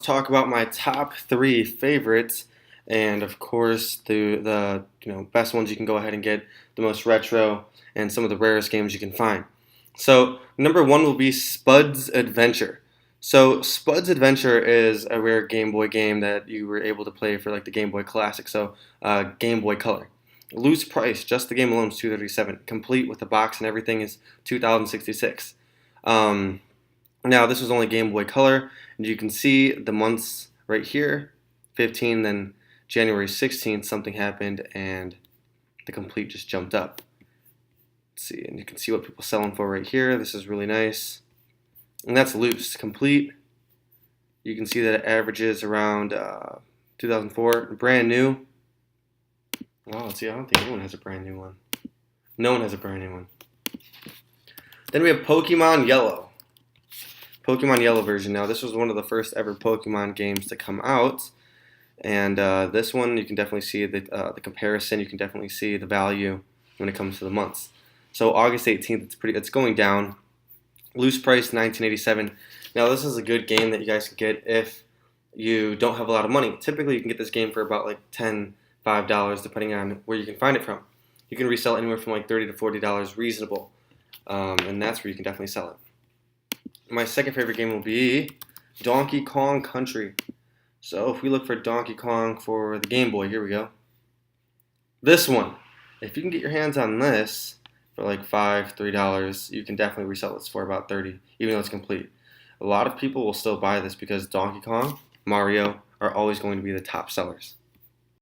Talk about my top three favorites, and of course the best ones you can go ahead and get, the most retro, and some of the rarest games you can find. So number one will be Spud's Adventure. So Spud's Adventure is a rare Game Boy game that you were able to play for like the Game Boy Classic, so Game Boy Color. Loose price, just the game alone is $237. Complete with the box and everything is $2,066. Um, Now, this was only Game Boy Color, and you can see the months right here, 15, then January 16th, something happened, and the complete just jumped up. Let's see, and you can see what people are selling for right here. This is really nice. And that's loose. Complete, you can see that it averages around 2004. Brand new. Wow, let's see, I don't think anyone has a brand new one. No one has a brand new one. Then we have Pokemon Yellow. Pokemon Yellow version. Now, this was one of the first ever Pokemon games to come out, and this one you can definitely see the comparison. You can definitely see the value when it comes to the months. So August 18th, it's going down. Loose price $19.87. Now, this is a good game that you guys can get if you don't have a lot of money. Typically, you can get this game for about like $10, $5, depending on where you can find it from. You can resell anywhere from like $30 to $40 reasonable, and that's where you can definitely sell it. My second favorite game will be Donkey Kong Country. So if we look for Donkey Kong for the Game Boy, here we go. This one, if you can get your hands on this for like $5, $3, you can definitely resell this for about $30, even though it's complete. A lot of people will still buy this because Donkey Kong, Mario are always going to be the top sellers.